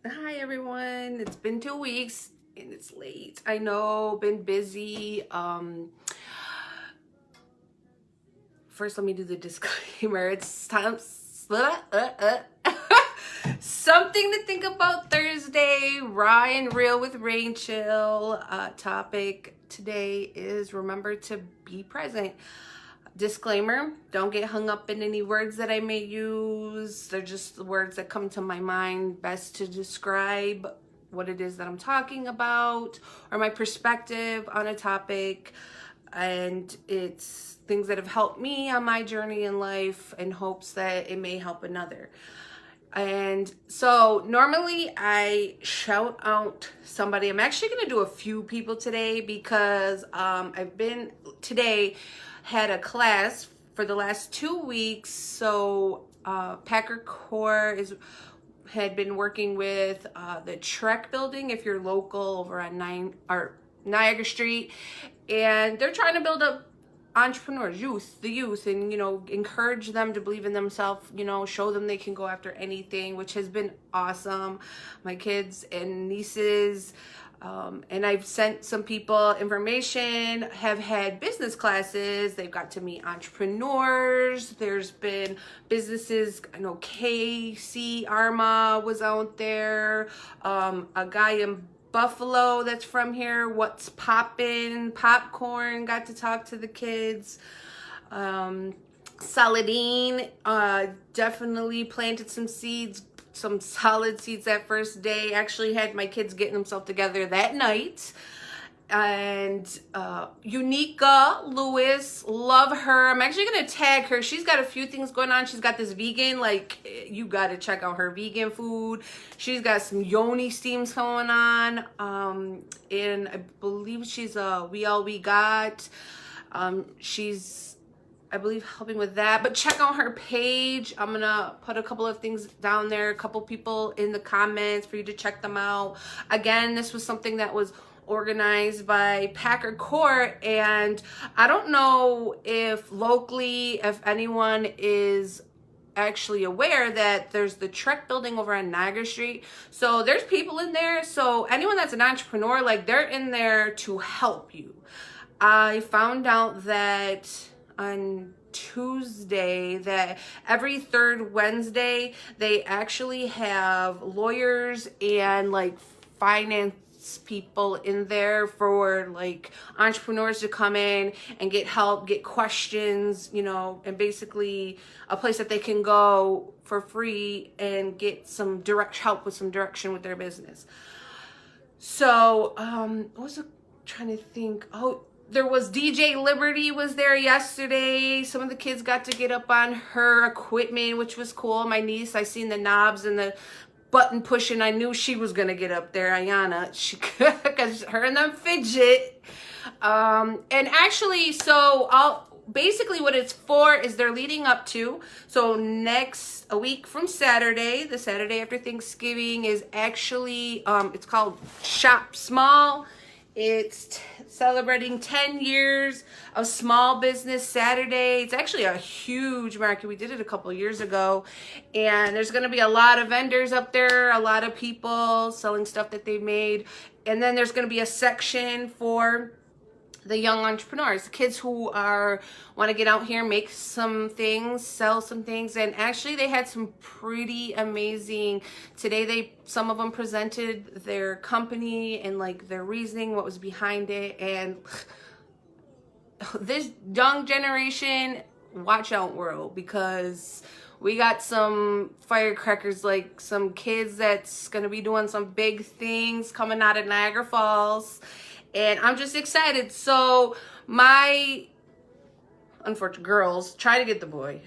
Hi everyone, it's been 2 weeks and it's late. I know, been busy. First let me do the disclaimer. It's time something to think about Thursday, raw and real with Rachel. Topic today is remember to be present. Disclaimer, don't get hung up in any words that I may use. They're just the words that come to my mind best to describe what it is that I'm talking about or my perspective on a topic. And it's things that have helped me on my journey in life in hopes that it may help another. And so normally I shout out somebody. I'm actually going to do a few people today because I've been today had a class for the last 2 weeks. So 𝗧𝗛𝗏𝗏 had been working with the Trek building if you're local over on Niagara Street, and they're trying to build up entrepreneurs, the youth, and encourage them to believe in themselves, show them they can go after anything, which has been awesome. My kids and nieces and I've sent some people information, have had business classes. They've got to meet entrepreneurs. There's been businesses, I know 𝗧𝗛𝗏𝗏𝗧 was out there. A guy in Buffalo that's from here, What's Poppin' Popcorn, got to talk to the kids. 𝗧𝗛𝗛𝗏𝗏𝗧 definitely planted some seeds, some solid seeds that first day. Actually had my kids getting themselves together that night. And Unica Lewis, love her. I'm actually gonna tag her. She's got a few things going on. She's got this vegan, like, you gotta check out her vegan food. She's got some yoni steams going on, and I believe she's We All We Got. She's, I believe, helping with that. But check out her page. I'm gonna put a couple of things down there, a couple people in the comments for you to check them out. Again, this was something that was organized by 𝗧𝗏𝗏𝗏𝗏, and I don't know if locally, if anyone is actually aware that there's the Trek building over on Niagara Street. So there's people in there. So anyone that's an entrepreneur, like, they're in there to help you. I found out that on Tuesday that every third Wednesday they actually have lawyers and like finance people in there for like entrepreneurs to come in and get help, get questions, and basically a place that they can go for free and get some direct help with some direction with their business. So what was I trying to think? Oh, there was DJ Liberty was there yesterday. Some of the kids got to get up on her equipment, which was cool. My niece, I seen the knobs and the button pushing. I knew she was gonna get up there, Ayana, because her and them fidget. And actually, so basically what it's for is they're leading up to, so a week from Saturday, the Saturday after Thanksgiving, is actually it's called Shop Small. It's celebrating 10 years of small business Saturday. It's actually a huge market. We did it a couple years ago, and there's going to be a lot of vendors up there, a lot of people selling stuff that they made. And then there's going to be a section for the young entrepreneurs, the kids who want to get out here, make some things, sell some things. And actually they had some pretty amazing, today some of them presented their company and like their reasoning, what was behind it. And this young generation, watch out, world, because we got some firecrackers, like some kids that's going to be doing some big things coming out of Niagara Falls. And I'm just excited. So my unfortunate girls try to get the boy.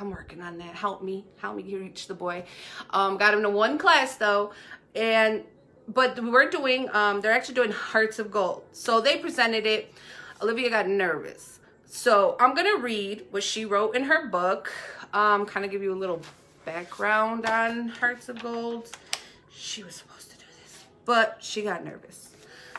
I'm working on that. Help me reach the boy. Got him to one class though. But we're doing, they're actually doing Hearts of Gold. So they presented it. Olivia got nervous. So I'm going to read what she wrote in her book. Kind of give you a little background on Hearts of Gold. She was supposed to do this, but she got nervous.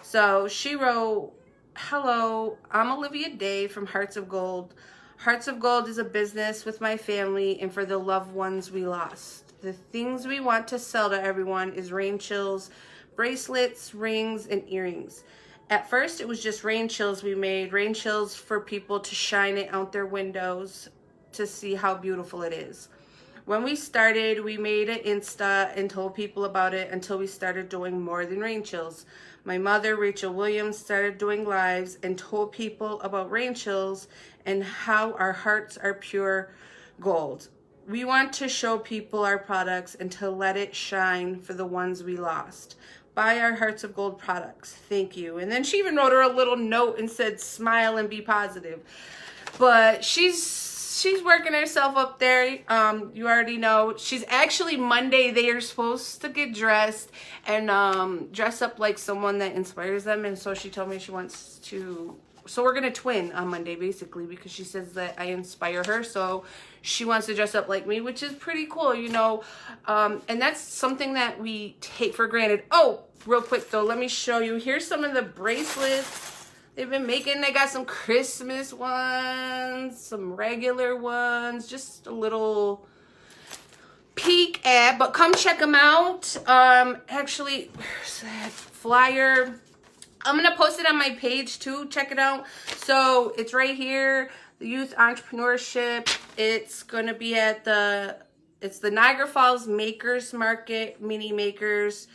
So she wrote, "Hello, I'm Olivia Day from Hearts of Gold. Hearts of Gold is a business with my family and for the loved ones we lost. the things we want to sell to everyone is Rain Chills bracelets, rings, and earrings. At first, it was just Rain Chills we made. Rain Chills for people to shine it out their windows to see how beautiful it is. When we started, we made an Insta and told people about it until we started doing more than Rain Chills. My mother, Rachel Williams, started doing lives and told people about Rain Chills and how our hearts are pure gold. We want to show people our products and to let it shine for the ones we lost. Buy our Hearts of Gold products. Thank you. And then she even wrote her a little note and said, smile and be positive. But she's working herself up there. You already know. She's actually Monday. They are supposed to get dressed and dress up like someone that inspires them. And so she told me she wants to. So we're going to twin on Monday, basically, because she says that I inspire her. So she wants to dress up like me, which is pretty cool, you know. And that's something that we take for granted. Oh, real quick, though, let me show you. Here's some of the bracelets they've been making. They got some Christmas ones, some regular ones, just a little peek at. But come check them out. Actually, where's that flyer? I'm going to post it on my page too. Check it out. So it's right here. The Youth Entrepreneurship. It's going to be at it's the Niagara Falls Makers Market, Mini Makers,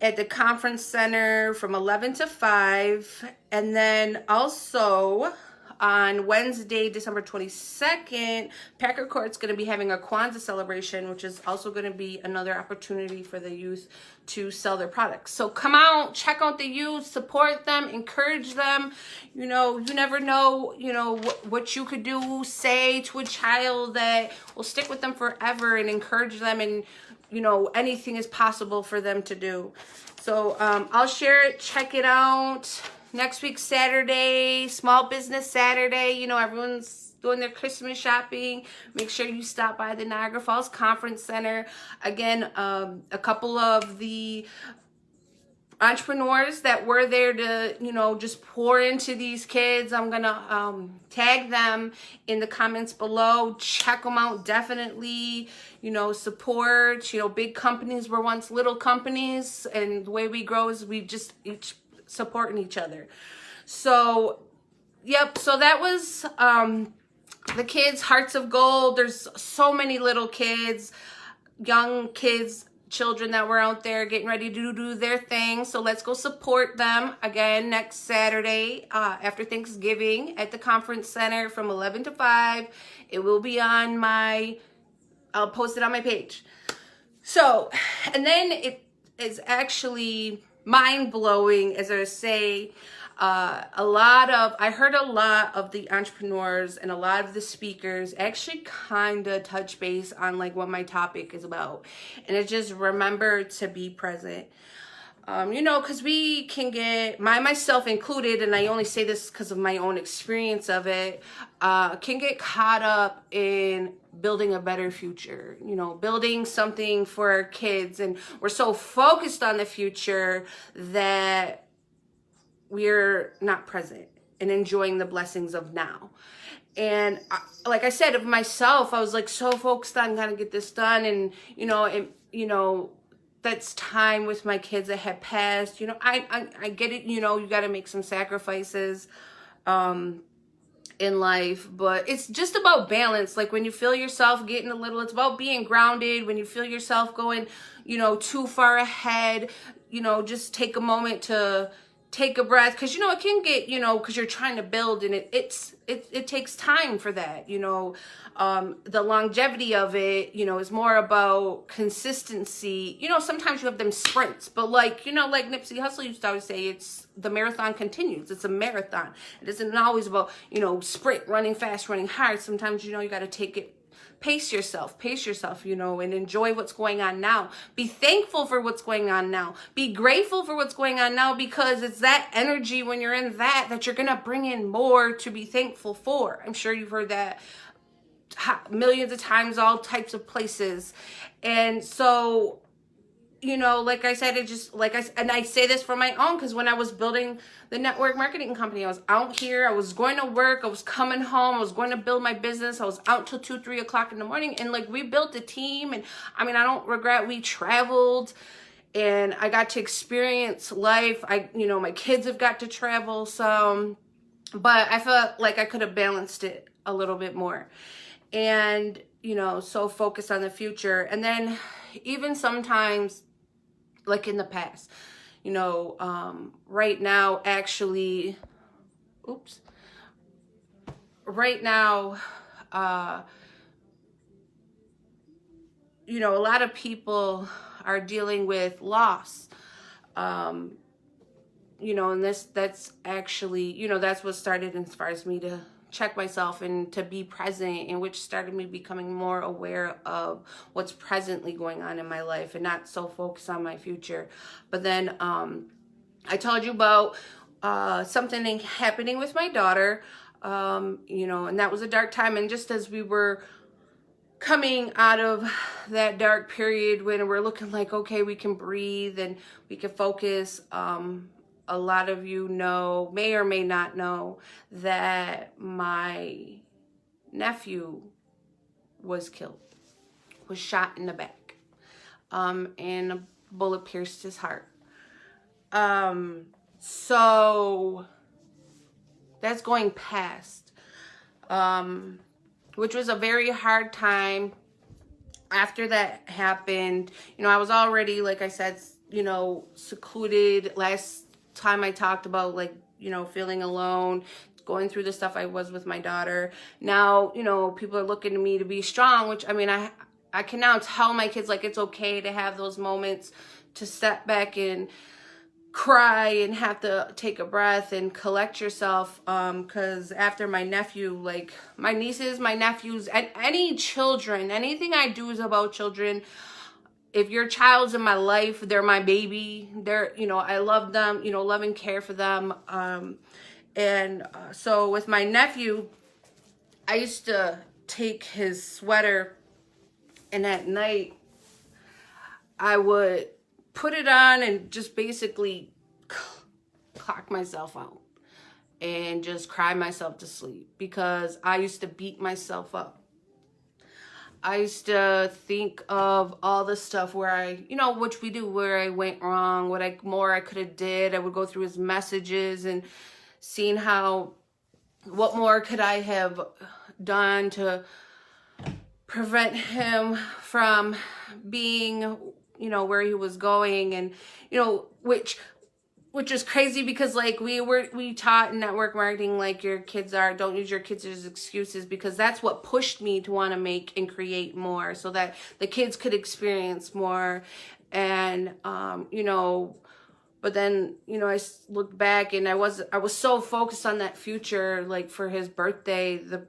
at the Conference Center from 11 to 5. And then also on Wednesday, December 22nd, Packer Court's going to be having a Kwanzaa celebration, which is also going to be another opportunity for the youth to sell their products. So come out, check out the youth, support them, encourage them. You know, you never know, you know, what you could do, say to a child that will stick with them forever and encourage them, and, you know, anything is possible for them to do. So I'll share it, check it out. Next week, Saturday, Small Business Saturday. You know, everyone's doing their Christmas shopping. Make sure you stop by the Niagara Falls Conference Center. Again, a couple of the entrepreneurs that were there to, you know, just pour into these kids. I'm going to tag them in the comments below. Check them out, definitely. You know, support. You know, big companies were once little companies, and the way we grow is we just each supporting each other. So, yep, so that was the kids' Hearts of Gold. There's so many little kids, young kids, children that were out there getting ready to do their thing. So let's go support them again next Saturday after Thanksgiving at the Conference Center from 11 to 5. It will be on I'll post it on my page. So, and then it is actually mind-blowing, as I say. I heard a lot of the entrepreneurs and a lot of the speakers actually kind of touch base on like what my topic is about, and it just remember to be present. You know, because we can get, myself included, and I only say this because of my own experience of it, can get caught up in building a better future, you know, building something for our kids. And we're so focused on the future that we're not present and enjoying the blessings of now. And like I said, of myself, I was like so focused on gotta get this done. And, you know, that's time with my kids that had passed. You know, I get it, you know, you got to make some sacrifices in life, but it's just about balance. Like when you feel yourself getting a little, it's about being grounded. When you feel yourself going, you know, too far ahead, you know, just take a moment to take a breath, because, you know, it can get, you know, because you're trying to build, and it takes time for that, you know. The longevity of it, you know, is more about consistency. You know, sometimes you have them sprints, but like, you know, like Nipsey Hussle used to always say, it's the marathon continues. It's a marathon. It isn't always about, you know, sprint, running fast, running hard. Sometimes, you know, you got to take it, pace yourself, you know, and enjoy what's going on now. Be thankful for what's going on now. Be grateful for what's going on now, because it's that energy when you're in that you're going to bring in more to be thankful for. I'm sure you've heard that millions of times, all types of places. And so you know, like I said, it just, and I say this for my own, because when I was building the network marketing company, I was out here, I was going to work, I was coming home, I was going to build my business, I was out till 2, 3 o'clock in the morning, and like, we built a team, and I mean, I don't regret, we traveled, and I got to experience life. You know, my kids have got to travel some, but I felt like I could have balanced it a little bit more, and, you know, so focused on the future. And then even sometimes, like in the past, you know, right now, actually, right now, you know, a lot of people are dealing with loss, you know, and that's actually, you know, that's what started, inspires me to check myself and to be present, and which started me becoming more aware of what's presently going on in my life and not so focused on my future. But then I told you about something happening with my daughter, you know, and that was a dark time. And just as we were coming out of that dark period when we're looking like, okay, we can breathe and we can focus, a lot of you know, may or may not know, that my nephew was killed, was shot in the back, and a bullet pierced his heart. So that's going past, which was a very hard time. After that happened, you know, I was already, like I said, you know, secluded. Last time I talked about, like, you know, feeling alone, going through the stuff I was with my daughter. Now, you know, people are looking to me to be strong, which, I mean, I can now tell my kids, like, it's okay to have those moments, to step back and cry and have to take a breath and collect yourself, because after my nephew, like, my nieces, my nephews, any children, anything I do is about children. If your child's in my life, they're my baby. They're, you know, I love them, you know, love and care for them. So with my nephew, I used to take his sweater, and at night I would put it on and just basically clock myself out and just cry myself to sleep, because I used to beat myself up. I used to think of all the stuff where I, you know, which we do, where I went wrong, what more I could have did. I would go through his messages and seeing what more could I have done to prevent him from being, you know, where he was going. And, you know, which is crazy, because like we taught in network marketing, like, your kids don't use your kids as excuses, because that's what pushed me to want to make and create more, so that the kids could experience more. And you know, but then, you know, I looked back and I was so focused on that future. Like, for his birthday the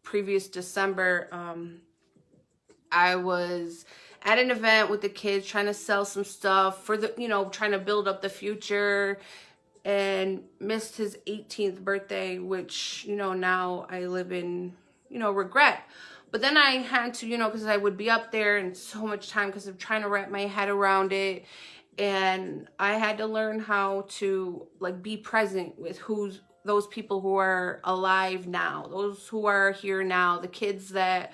previous December, I was at an event with the kids trying to sell some stuff for the, you know, trying to build up the future, and missed his 18th birthday, which, you know, now I live in, you know, regret. But then I had to, you know, because I would be up there and so much time, because I'm trying to wrap my head around it. And I had to learn how to, like, be present with those people who are alive now, those who are here now, the kids that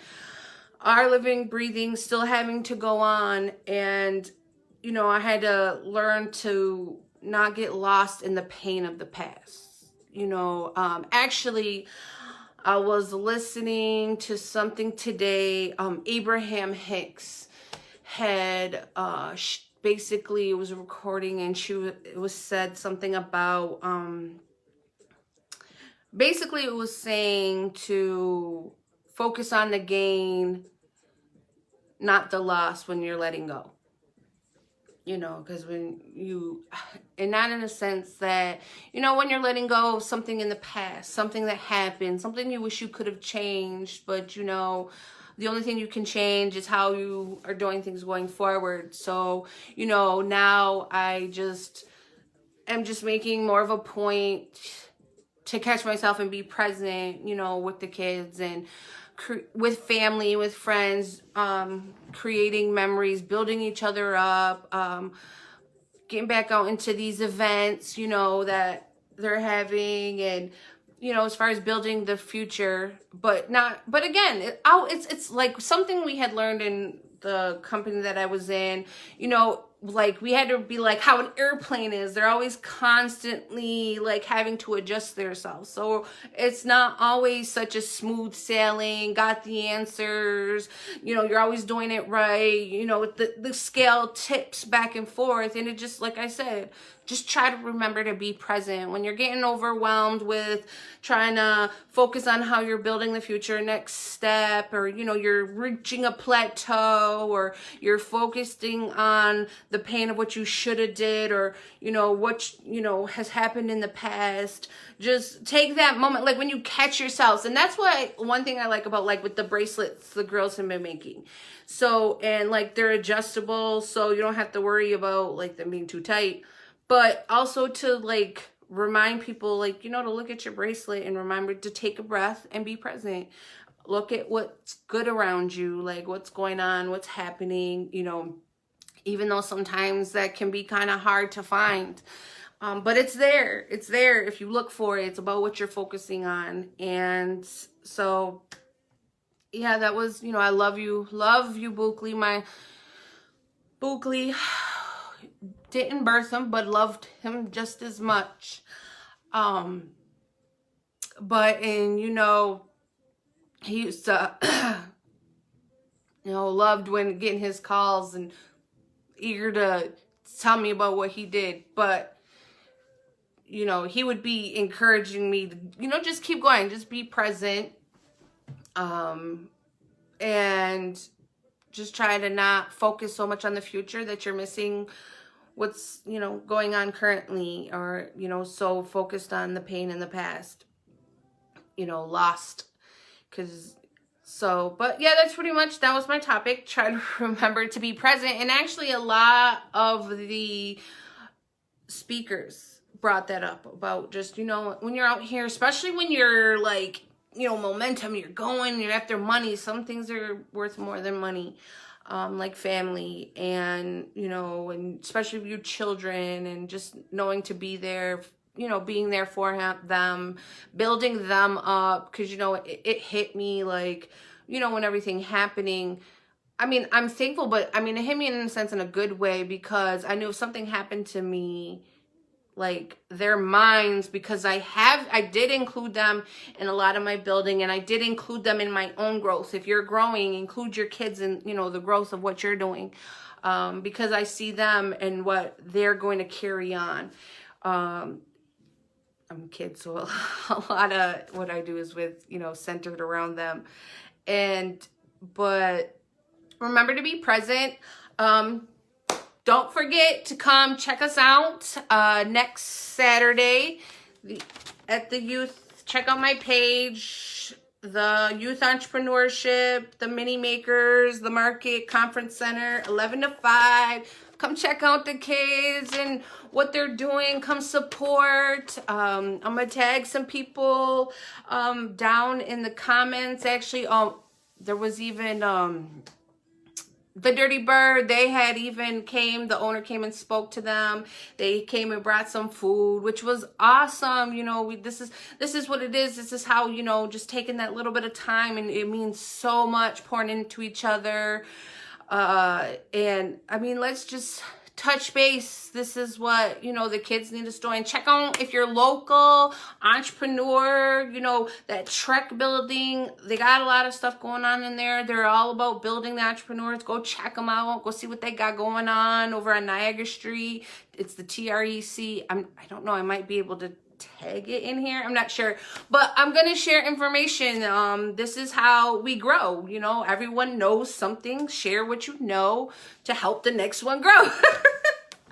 are living, breathing, still having to go on. And, you know, I had to learn to not get lost in the pain of the past. You know, actually, I was listening to something today. Abraham Hicks had basically, it was a recording, and it was said something about, basically it was saying to focus on the gain, not the loss, when you're letting go. You know, because when you, and not in a sense that, you know, when you're letting go of something in the past, something that happened, something you wish you could have changed, but, you know, the only thing you can change is how you are doing things going forward. So, you know, now I'm just making more of a point to catch myself and be present, you know, with the kids, and with family, with friends, creating memories, building each other up, getting back out into these events, you know, that they're having, and, you know, as far as building the future, but again, it's like something we had learned in the company that I was in, you know, like we had to be like how an airplane is. They're always constantly like having to adjust themselves. So it's not always such a smooth sailing, got the answers, you know, you're always doing it right. You know, the scale tips back and forth. And it just, like I said, just try to remember to be present when you're getting overwhelmed with trying to focus on how you're building the future next step, or, you know, you're reaching a plateau, or you're focusing on the pain of what you should have did, or, you know, what, you know, has happened in the past. Just take that moment, like when you catch yourselves. And that's what one thing I like about, like with the bracelets the girls have been making. So, and like they're adjustable, so you don't have to worry about like them being too tight. But also to like remind people, like, you know, to look at your bracelet and remember to take a breath and be present. Look at what's good around you, like what's going on, what's happening, you know, even though sometimes that can be kind of hard to find. But it's there. It's there if you look for it. It's about what you're focusing on. And so, yeah, that was, you know, I love you, 𝗧𝗛𝗏𝗡, my 𝗧𝗛𝗏𝗏. Didn't birth him, but loved him just as much. But, and, you know, he used to, you know, loved when getting his calls and eager to tell me about what he did. But, you know, he would be encouraging me to, you know, just keep going, just be present. And just try to not focus so much on the future that you're missing what's, you know, going on currently, or, you know, so focused on the pain in the past, you know, lost. But yeah, that's pretty much, that was my topic. Try to remember to be present. And actually a lot of the speakers brought that up about just, you know, when you're out here, especially when you're like, you know, momentum, you're going, you're after money. Some things are worth more than money. Like family, and, you know, and especially with your children, and just knowing to be there, you know, being there for them, building them up. Because, you know, it hit me like, you know, when everything happening, I mean, I'm thankful, but I mean, it hit me in a sense in a good way, because I knew if something happened to me, like their minds, because I did include them in a lot of my building, and I did include them in my own growth. If you're growing, include your kids in, you know, the growth of what you're doing, because I see them and what they're going to carry on. I'm a kid, so a lot of what I do is with, you know, centered around them. But remember to be present. Don't forget to come check us out next Saturday at the youth. Check out my page, the Youth Entrepreneurship, the Mini Makers, the Market Conference Center, 11 to 5. Come check out the kids and what they're doing. Come support. I'm going to tag some people down in the comments. Actually, there was even... the Dirty Bird, they had even the owner came and spoke to them. They came and brought some food, which was awesome. You know, this is what it is. This is how, you know, just taking that little bit of time, and it means so much, pouring into each other. And I mean, let's just touch base. This is what, you know, the kids need to store. And check out if you're local entrepreneur, you know, that Trek building, they got a lot of stuff going on in there. They're all about building the entrepreneurs. Go check them out. Go see what they got going on over on Niagara Street. It's the TREC. I don't know. I might be able to tag it in here. I'm not sure, but I'm going to share information. This is how we grow. You know, everyone knows something. Share what you know to help the next one grow.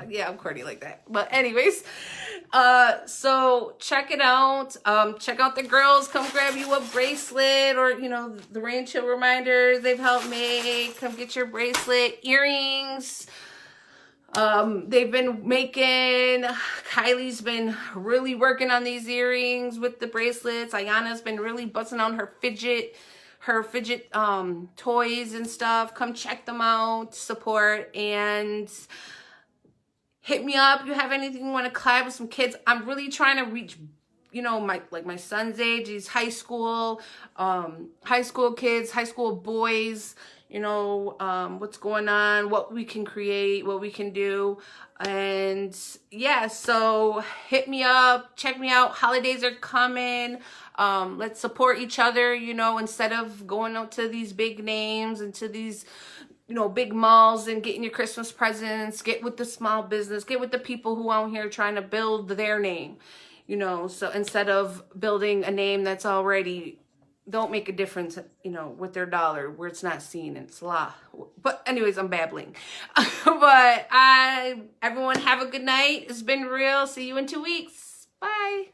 Yeah, I'm corny like that. But anyways, so check it out. Check out the girls. Come grab you a bracelet, or, you know, the Rain Chill reminders they've helped make. Come get your bracelet, earrings. They've been making, Kylie's been really working on these earrings with the bracelets. Ayana's been really busting on her her fidget toys and stuff. Come check them out, support, and hit me up. If you have anything you want to collab with some kids. I'm really trying to reach, you know, my son's age. He's high school kids, high school boys, you know, what's going on, what we can create, what we can do. And yeah, so hit me up, check me out. Holidays are coming. Let's support each other, you know, instead of going out to these big names and to these, you know, big malls and getting your Christmas presents. Get with the small business, get with the people who out here trying to build their name, you know. So instead of building a name that's already, don't make a difference, you know, with their dollar where it's not seen. It's law. But anyways, I'm babbling. But everyone have a good night. It's been real. See you in 2 weeks. Bye.